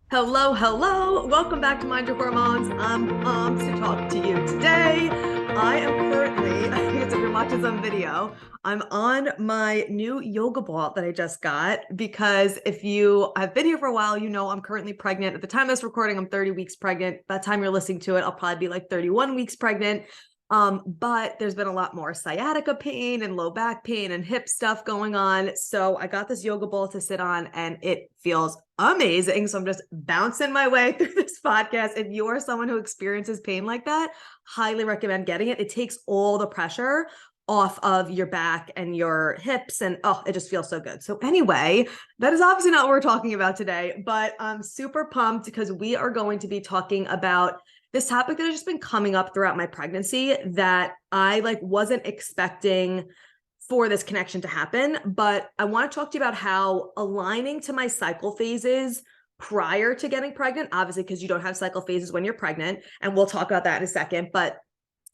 Hello, hello. Welcome back to Mind Your Hormones. I'm pumped to talk to you today. I am currently, I guess if you're watching some video, I'm on my new yoga ball that I just got because if you have been here for a while, you know I'm currently pregnant. At the time of this recording, I'm 30 weeks pregnant. By the time you're listening to it, I'll probably be like 31 weeks pregnant. But there's been a lot more sciatica pain and low back pain and hip stuff going on. So I got this yoga ball to sit on and it feels amazing. So I'm just bouncing my way through this podcast. If you are someone who experiences pain like that, highly recommend getting it. It takes all the pressure off of your back and your hips and it just feels so good. So anyway, that is obviously not what we're talking about today, but I'm super pumped because we are going to be talking about this topic that has just been coming up throughout my pregnancy that I wasn't expecting for this connection to happen. But I want to talk to you about how aligning to my cycle phases prior to getting pregnant, obviously, because you don't have cycle phases when you're pregnant, and we'll talk about that in a second, but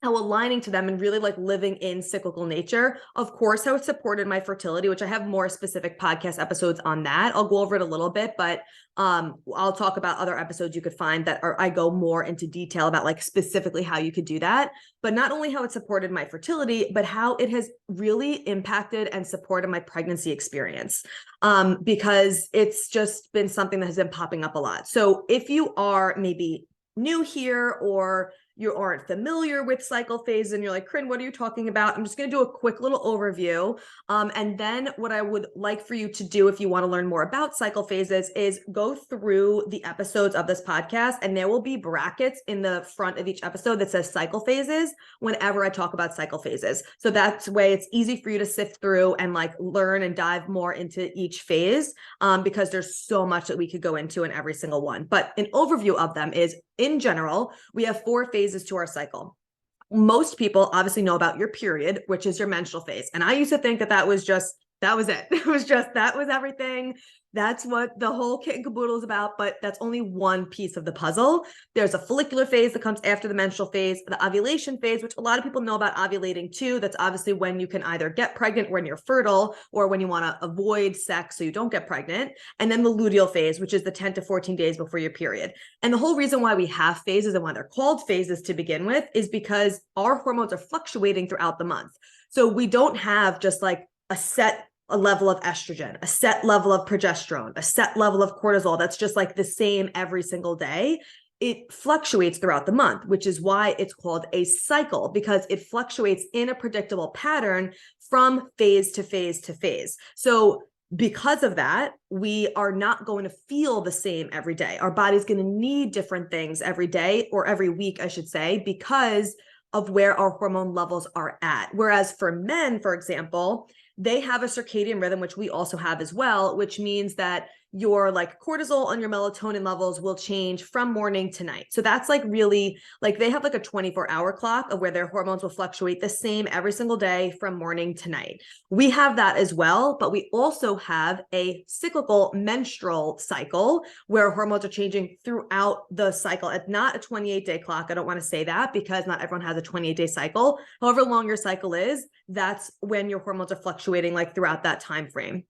how aligning to them and really living in cyclical nature. Of course, how it supported my fertility, which I have more specific podcast episodes on that. I'll go over it a little bit, but I'll talk about other episodes you could find that I go more into detail about specifically how you could do that. But not only how it supported my fertility, but how it has really impacted and supported my pregnancy experience. Because it's just been something that has been popping up a lot. So if you are maybe new here or you aren't familiar with cycle phase and you're like, Corinne, what are you talking about? I'm just going to do a quick little overview. And then what I would like for you to do if you want to learn more about cycle phases is go through the episodes of this podcast, and there will be brackets in the front of each episode that says cycle phases whenever I talk about cycle phases. So that's way it's easy for you to sift through and learn and dive more into each phase, because there's so much that we could go into in every single one. But an overview of them is, in general, we have 4 phases to our cycle. Most people obviously know about your period, which is your menstrual phase. And I used to think that was it. It was just, that was everything. That's what the whole kit and caboodle is about, but that's only one piece of the puzzle. There's a follicular phase that comes after the menstrual phase, the ovulation phase, which a lot of people know about ovulating too. That's obviously when you can either get pregnant when you're fertile or when you want to avoid sex so you don't get pregnant. And then the luteal phase, which is the 10 to 14 days before your period. And the whole reason why we have phases and why they're called phases to begin with is because our hormones are fluctuating throughout the month. So we don't have just a level of estrogen, a set level of progesterone, a set level of cortisol that's just the same every single day. It fluctuates throughout the month, which is why it's called a cycle, because it fluctuates in a predictable pattern from phase to phase to phase. So because of that, we are not going to feel the same every day. Our body's going to need different things every day, or every week, I should say, because of where our hormone levels are at. Whereas for men, for example, they have a circadian rhythm, which we also have as well, which means that your cortisol and your melatonin levels will change from morning to night. So that's really they have a 24-hour clock of where their hormones will fluctuate the same every single day from morning to night. We have that as well, but we also have a cyclical menstrual cycle where hormones are changing throughout the cycle. It's not a 28-day clock. I don't want to say that because not everyone has a 28-day cycle. However long your cycle is, that's when your hormones are fluctuating throughout that time frame.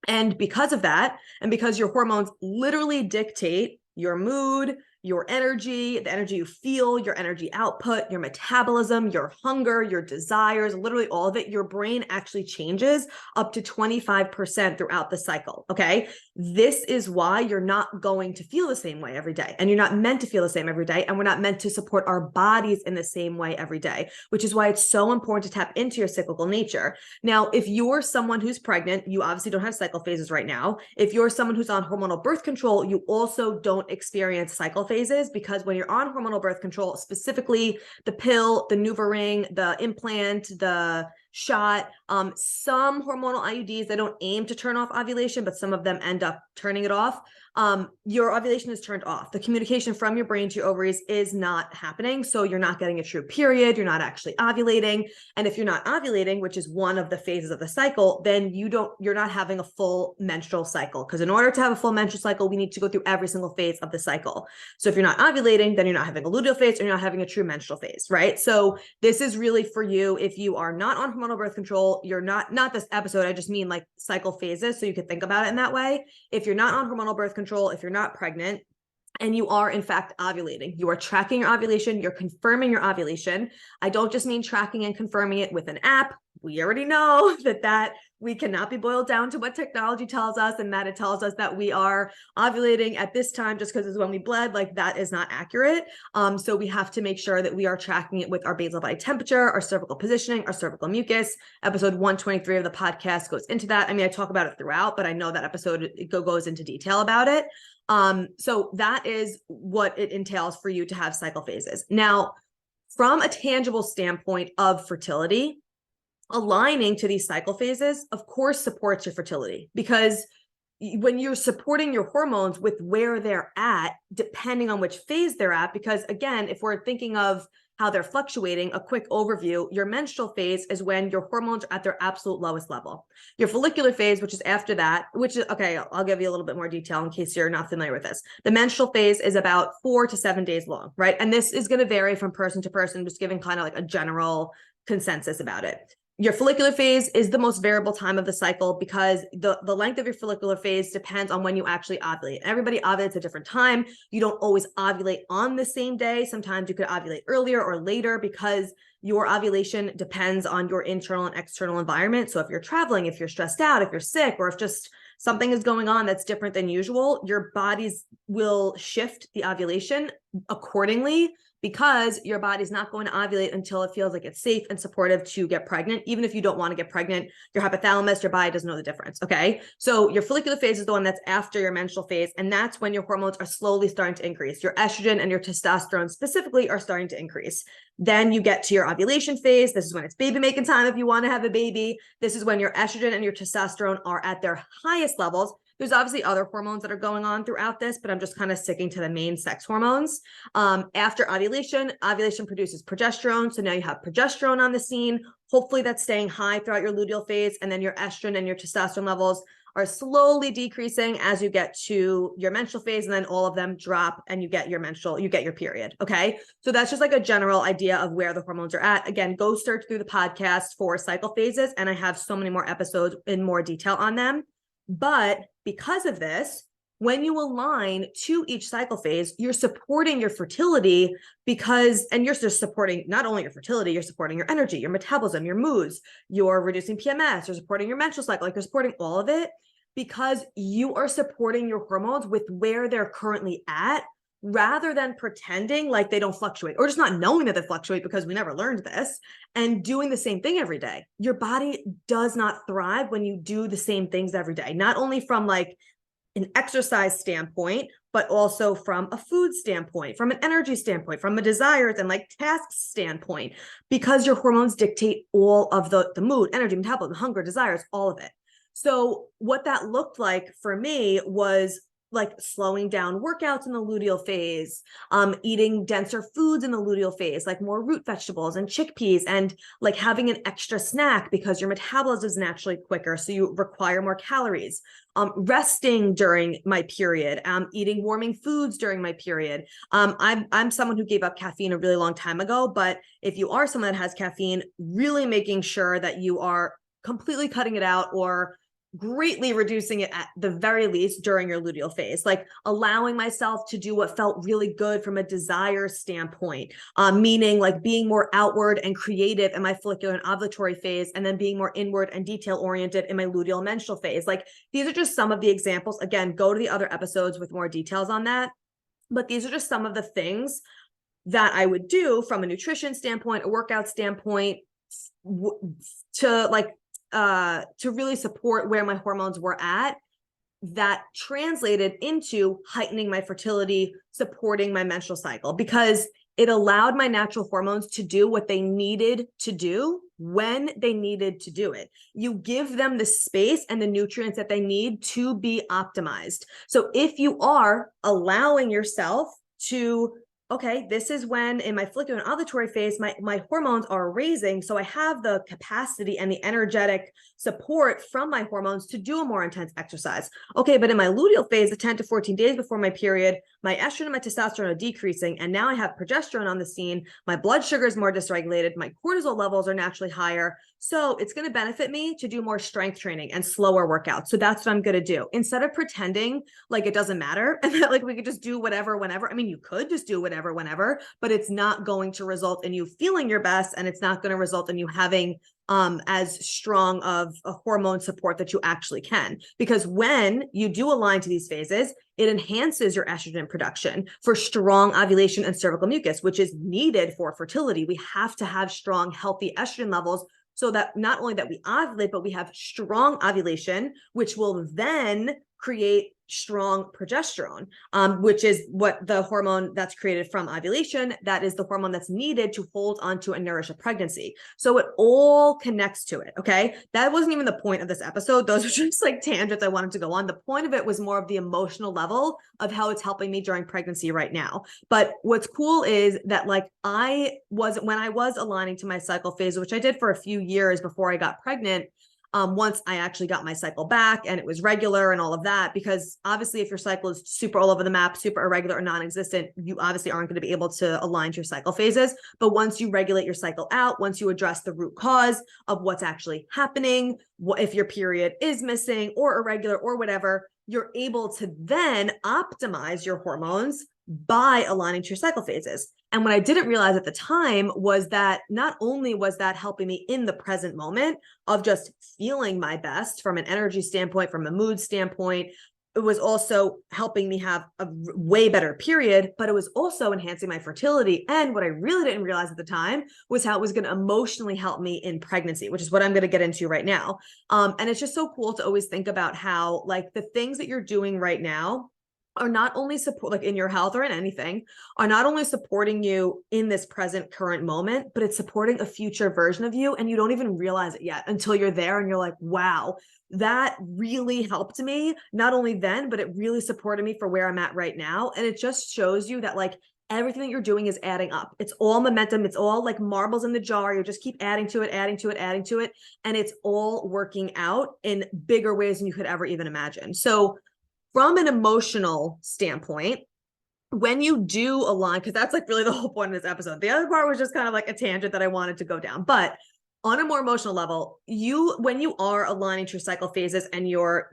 And because of that, and because your hormones literally dictate your mood, your energy, the energy you feel, your energy output, your metabolism, your hunger, your desires, literally all of it, your brain actually changes up to 25% throughout the cycle. Okay. This is why you're not going to feel the same way every day. And you're not meant to feel the same every day. And we're not meant to support our bodies in the same way every day, which is why it's so important to tap into your cyclical nature. Now, if you're someone who's pregnant, you obviously don't have cycle phases right now. If you're someone who's on hormonal birth control, you also don't experience cycle phases, because when you're on hormonal birth control, specifically the pill, the NuvaRing, the implant, the shot, some hormonal IUDs, they don't aim to turn off ovulation, but some of them end up turning it off. Your ovulation is turned off. The communication from your brain to your ovaries is not happening. So you're not getting a true period. You're not actually ovulating. And if you're not ovulating, which is one of the phases of the cycle, then you're not having a full menstrual cycle. Because in order to have a full menstrual cycle, we need to go through every single phase of the cycle. So if you're not ovulating, then you're not having a luteal phase, or you're not having a true menstrual phase, right? So this is really for you if you are not on hormonal birth control. You're not this episode, I just mean cycle phases, so you could think about it in that way. If you're not on hormonal birth control, if you're not pregnant, and you are in fact ovulating. You are tracking your ovulation, you're confirming your ovulation. I don't just mean tracking and confirming it with an app. We already know that we cannot be boiled down to what technology tells us, and that it tells us that we are ovulating at this time just because it's when we bled. Like, that is not accurate. So we have to make sure that we are tracking it with our basal body temperature, our cervical positioning, our cervical mucus. Episode 123 of the podcast goes into that. I mean, I talk about it throughout, but I know that episode goes into detail about it. So that is what it entails for you to have cycle phases. Now, from a tangible standpoint of fertility, aligning to these cycle phases, of course, supports your fertility, because when you're supporting your hormones with where they're at, depending on which phase they're at, because again, if we're thinking of how they're fluctuating, a quick overview, your menstrual phase is when your hormones are at their absolute lowest level. Your follicular phase, which is after that, which is, okay, I'll give you a little bit more detail in case you're not familiar with this. The menstrual phase is about 4 to 7 days long, right? And this is going to vary from person to person, just giving kind of like a general consensus about it. Your follicular phase is the most variable time of the cycle because the length of your follicular phase depends on when you actually ovulate. Everybody ovulates at a different time. You don't always ovulate on the same day. Sometimes you could ovulate earlier or later because your ovulation depends on your internal and external environment. So if you're traveling, if you're stressed out, if you're sick, or if just something is going on that's different than usual, your bodies will shift the ovulation accordingly, because your body's not going to ovulate until it feels like it's safe and supportive to get pregnant. Even if you don't want to get pregnant, your hypothalamus, your body doesn't know the difference, okay? So your follicular phase is the one that's after your menstrual phase, and that's when your hormones are slowly starting to increase. Your estrogen and your testosterone specifically are starting to increase. Then you get to your ovulation phase. This is when it's baby making time if you want to have a baby. This is when your estrogen and your testosterone are at their highest levels. There's obviously other hormones that are going on throughout this, but I'm just kind of sticking to the main sex hormones. After ovulation produces progesterone. So now you have progesterone on the scene. Hopefully that's staying high throughout your luteal phase. And then your estrogen and your testosterone levels are slowly decreasing as you get to your menstrual phase, and then all of them drop and you get your period. Okay. So that's just like a general idea of where the hormones are at. Again, go search through the podcast for cycle phases, and I have so many more episodes in more detail on them. But because of this, when you align to each cycle phase, you're supporting your fertility and you're just supporting not only your fertility, you're supporting your energy, your metabolism, your moods, you're reducing PMS, you're supporting your menstrual cycle, like you're supporting all of it because you are supporting your hormones with where they're currently at, rather than pretending like they don't fluctuate, or just not knowing that they fluctuate because we never learned this, and doing the same thing every day. Your body does not thrive when you do the same things every day, not only from like an exercise standpoint, but also from a food standpoint, from an energy standpoint, from a desires and like tasks standpoint, because your hormones dictate all of the mood, energy, metabolism, hunger, desires, all of it. So what that looked like for me was like slowing down workouts in the luteal phase, eating denser foods in the luteal phase, like more root vegetables and chickpeas, and like having an extra snack because your metabolism is naturally quicker, so you require more calories. Resting during my period, eating warming foods during my period. I'm someone who gave up caffeine a really long time ago, but if you are someone that has caffeine, really making sure that you are completely cutting it out or greatly reducing it at the very least during your luteal phase, like allowing myself to do what felt really good from a desire standpoint, meaning like being more outward and creative in my follicular and ovulatory phase, and then being more inward and detail oriented in my luteal menstrual phase. Like, these are just some of the examples. Again, go to the other episodes with more details on that. But these are just some of the things that I would do from a nutrition standpoint, a workout standpoint, to really support where my hormones were at, that translated into heightening my fertility, supporting my menstrual cycle, because it allowed my natural hormones to do what they needed to do when they needed to do it. You give them the space and the nutrients that they need to be optimized. So if you are allowing yourself to, okay, this is when in my follicular and ovulatory phase, my hormones are raising. So I have the capacity and the energetic support from my hormones to do a more intense exercise. Okay, but in my luteal phase, the 10 to 14 days before my period, my estrogen and my testosterone are decreasing, and now I have progesterone on the scene. My blood sugar is more dysregulated. My cortisol levels are naturally higher. So it's going to benefit me to do more strength training and slower workouts. So that's what I'm going to do. Instead of pretending like it doesn't matter and that like we could just do whatever, whenever. I mean, you could just do whatever, whenever, but it's not going to result in you feeling your best. And it's not going to result in you having as strong of a hormone support that you actually can. Because when you do align to these phases, it enhances your estrogen production for strong ovulation and cervical mucus, which is needed for fertility. We have to have strong, healthy estrogen levels so that not only that we ovulate, but we have strong ovulation, which will then create strong progesterone, which is what the hormone that's created from ovulation, that is the hormone that's needed to hold onto and nourish a pregnancy. So it all connects to it, okay? That wasn't even the point of this episode. Those are just like tangents I wanted to go on. The point of it was more of the emotional level of how it's helping me during pregnancy right now. But what's cool is that like when I was aligning to my cycle phase, which I did for a few years before I got pregnant, once I actually got my cycle back and it was regular and all of that, because obviously if your cycle is super all over the map, super irregular or non-existent, you obviously aren't going to be able to align to your cycle phases. But once you regulate your cycle out, once you address the root cause of what's actually happening, if your period is missing or irregular or whatever, you're able to then optimize your hormones by aligning to your cycle phases. And what I didn't realize at the time was that not only was that helping me in the present moment of just feeling my best from an energy standpoint, from a mood standpoint, it was also helping me have a way better period, but it was also enhancing my fertility. And what I really didn't realize at the time was how it was going to emotionally help me in pregnancy, which is what I'm going to get into right now. And it's just so cool to always think about how like the things that you're doing right now are not only support like in your health or in anything, are not only supporting you in this present current moment, but it's supporting a future version of you. And you don't even realize it yet until you're there and you're like, wow, that really helped me. Not only then, but it really supported me for where I'm at right now. And it just shows you that like everything that you're doing is adding up. It's all momentum. It's all like marbles in the jar. You just keep adding to it, adding to it, adding to it. And it's all working out in bigger ways than you could ever even imagine. So from an emotional standpoint, when you do align, because that's like really the whole point of this episode. The other part was just kind of like a tangent that I wanted to go down. But on a more emotional level, when you are aligning to your cycle phases and you're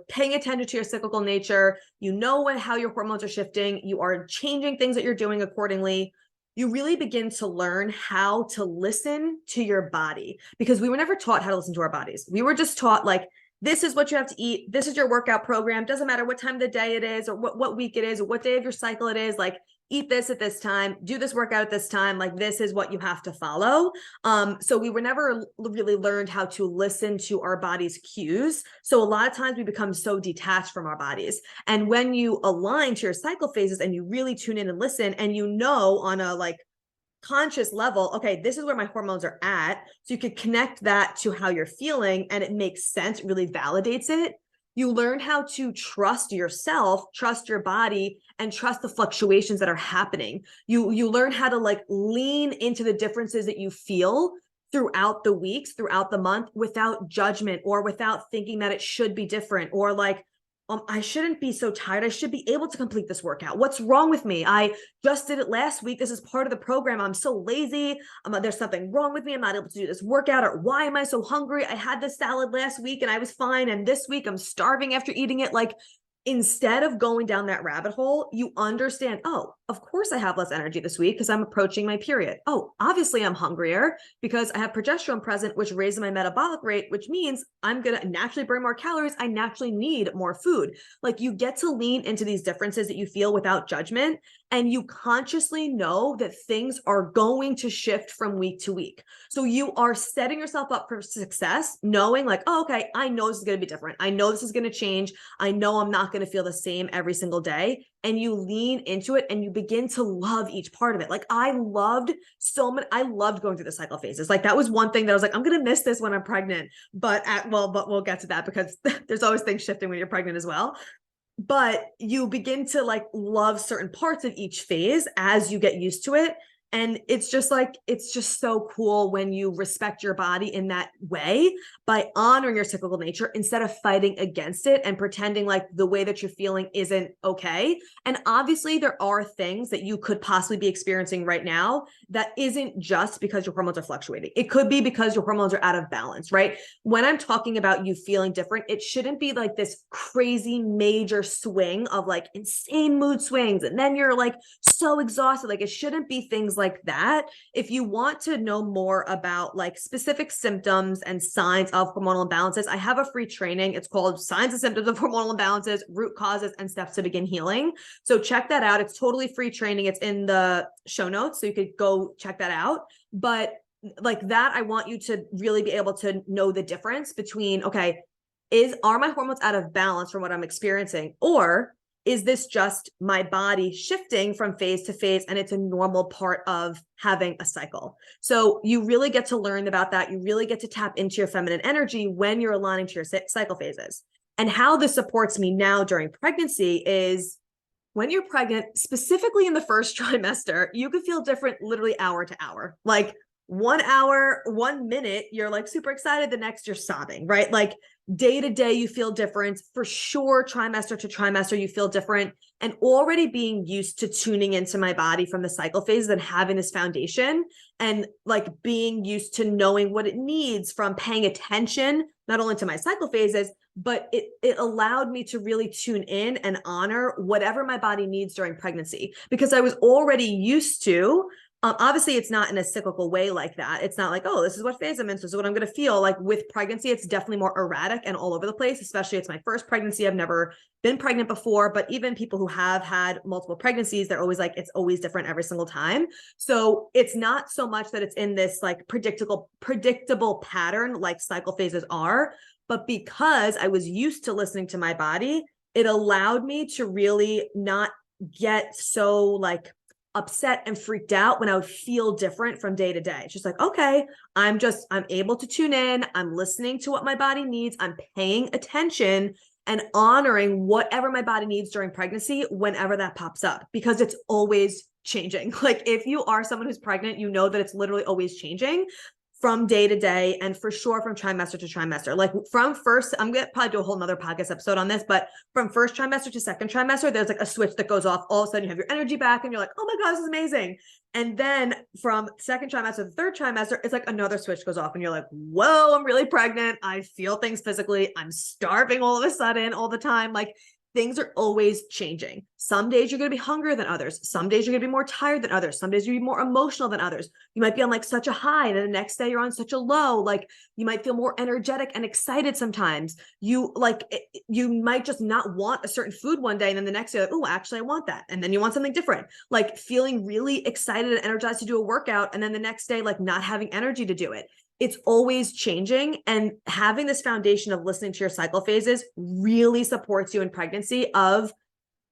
paying attention to your cyclical nature, how your hormones are shifting, you are changing things that you're doing accordingly, you really begin to learn how to listen to your body, because we were never taught how to listen to our bodies. We were just taught like, this is what you have to eat. This is your workout program. Doesn't matter what time of the day it is or what week it is or what day of your cycle it is. Like eat this at this time, do this workout at this time. Like this is what you have to follow. So we were never really learned how to listen to our body's cues. So a lot of times we become so detached from our bodies. And when you align to your cycle phases and you really tune in and listen, and on a like conscious level, okay, this is where my hormones are at. So you could connect that to how you're feeling and it makes sense, really validates it. You learn how to trust yourself, trust your body, and trust the fluctuations that are happening. You learn how to like lean into the differences that you feel throughout the weeks, throughout the month, without judgment or without thinking that it should be different or like, I shouldn't be so tired. I should be able to complete this workout. What's wrong with me? I just did it last week. This is part of the program. I'm so lazy. There's something wrong with me. I'm not able to do this workout. Or why am I so hungry? I had this salad last week and I was fine. And this week I'm starving after eating it. Like, instead of going down that rabbit hole, you understand, oh, of course I have less energy this week because I'm approaching my period. Oh, obviously I'm hungrier because I have progesterone present, which raises my metabolic rate, which means I'm going to naturally burn more calories. I naturally need more food. Like you get to lean into these differences that you feel without judgment. And you consciously know that things are going to shift from week to week. So you are setting yourself up for success, knowing like, oh, okay, I know this is going to be different. I know this is going to change. I know I'm not going to feel the same every single day. And you lean into it and you begin to love each part of it. Like I loved going through the cycle phases. Like that was one thing that I was like, I'm going to miss this when I'm pregnant, but we'll get to that because there's always things shifting when you're pregnant as well. But you begin to like love certain parts of each phase as you get used to it. And it's just so cool when you respect your body in that way by honoring your cyclical nature instead of fighting against it and pretending like the way that you're feeling isn't okay. And obviously there are things that you could possibly be experiencing right now that isn't just because your hormones are fluctuating. It could be because your hormones are out of balance, right? When I'm talking about you feeling different, it shouldn't be like this crazy major swing of like insane mood swings. And then you're like so exhausted. Like it shouldn't be things like that. If you want to know more about like specific symptoms and signs of hormonal imbalances, I have a free training. It's called Signs and Symptoms of Hormonal Imbalances, Root Causes and Steps to Begin Healing. So check that out. It's totally free training. It's in the show notes, so you could go check that out. But like that, I want you to really be able to know the difference between, okay, are my hormones out of balance from what I'm experiencing? Or is this just my body shifting from phase to phase and it's a normal part of having a cycle? So you really get to learn about that. You really get to tap into your feminine energy when you're aligning to your cycle phases. And how this supports me now during pregnancy is when you're pregnant, specifically in the first trimester, you could feel different literally hour to hour. Like 1 hour, 1 minute, you're like super excited. The next you're sobbing, right? Like day to day, you feel different. For sure, trimester to trimester, you feel different. And already being used to tuning into my body from the cycle phases and having this foundation and like being used to knowing what it needs from paying attention, not only to my cycle phases, but it allowed me to really tune in and honor whatever my body needs during pregnancy, because I was already used to, obviously it's not in a cyclical way like that. It's not like, oh, this is what phase I'm in, so this is what I'm going to feel. Like with pregnancy, it's definitely more erratic and all over the place, especially it's my first pregnancy. I've never been pregnant before, but even people who have had multiple pregnancies, they're always like, it's always different every single time. So it's not so much that it's in this like predictable pattern like cycle phases are, but because I was used to listening to my body, it allowed me to really not get so like upset and freaked out when I would feel different from day to day. It's just like, okay, I'm able to tune in. I'm listening to what my body needs. I'm paying attention and honoring whatever my body needs during pregnancy, whenever that pops up, because it's always changing. Like if you are someone who's pregnant, you know that it's literally always changing from day to day, and for sure from trimester to trimester. Like from first, I'm gonna probably do a whole nother podcast episode on this, but from first trimester to second trimester, there's like a switch that goes off. All of a sudden you have your energy back and you're like, oh my God, this is amazing. And then from second trimester to third trimester, it's like another switch goes off and you're like, whoa, I'm really pregnant. I feel things physically. I'm starving all of a sudden all the time. Like things are always changing. Some days you're going to be hungrier than others. Some days you're going to be more tired than others. Some days you're going to be more emotional than others. You might be on like such a high, and the next day you're on such a low. Like you might feel more energetic and excited sometimes. You might just not want a certain food one day, and then the next day, like, oh, actually I want that. And then you want something different. Like feeling really excited and energized to do a workout, and then the next day, like not having energy to do it. It's always changing, and having this foundation of listening to your cycle phases really supports you in pregnancy of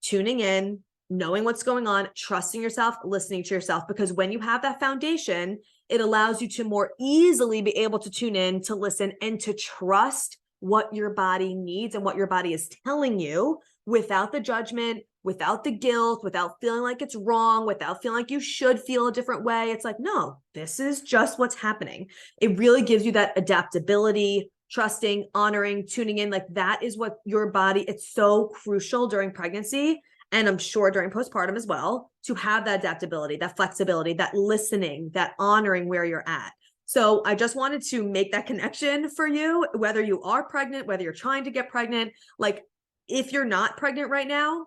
tuning in, knowing what's going on, trusting yourself, listening to yourself, because when you have that foundation, it allows you to more easily be able to tune in, to listen, and to trust what your body needs and what your body is telling you without the judgment, without the guilt, without feeling like it's wrong, without feeling like you should feel a different way. It's like, no, this is just what's happening. It really gives you that adaptability, trusting, honoring, tuning in. Like that is what your body, it's so crucial during pregnancy. And I'm sure during postpartum as well, to have that adaptability, that flexibility, that listening, that honoring where you're at. So I just wanted to make that connection for you, whether you are pregnant, whether you're trying to get pregnant, like if you're not pregnant right now,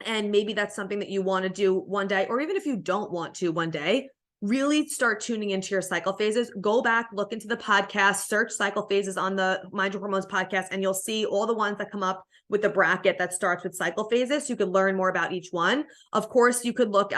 and maybe that's something that you want to do one day, or even if you don't want to one day, really start tuning into your cycle phases. Go back, look into the podcast, search cycle phases on the Mind Your Hormones podcast, and you'll see all the ones that come up with the bracket that starts with cycle phases. You can learn more about each one. Of course, you could look,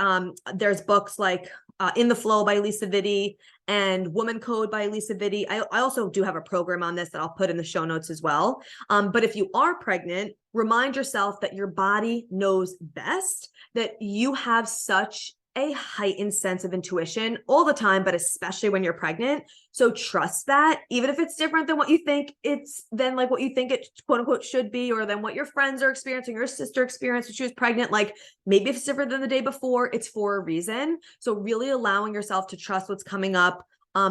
there's books like In the Flow by Lisa Vitti and Woman Code by Lisa Vitti. I also do have a program on this that I'll put in the show notes as well. But if you are pregnant, remind yourself that your body knows best, that you have such a heightened sense of intuition all the time, but especially when you're pregnant. So trust that, even if it's different than what you think than what you think it quote unquote should be, or than what your friends are experiencing, your sister experienced when she was pregnant. Like maybe if it's different than the day before, it's for a reason. So really allowing yourself to trust what's coming up,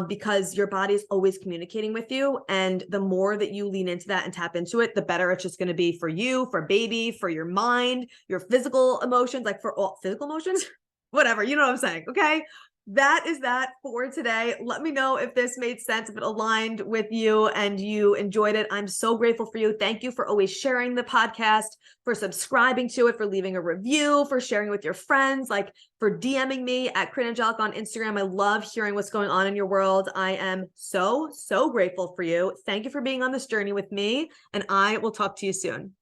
because your body is always communicating with you. And the more that you lean into that and tap into it, the better it's just going to be for you, for baby, for your mind, your physical emotions, like for all physical emotions, whatever, you know what I'm saying? Okay. That is that for today. Let me know if this made sense, if it aligned with you and you enjoyed it. I'm so grateful for you. Thank you for always sharing the podcast, for subscribing to it, for leaving a review, for sharing with your friends, like for DMing me at Corinne Angelica on Instagram. I love hearing what's going on in your world. I am so, so grateful for you. Thank you for being on this journey with me, and I will talk to you soon.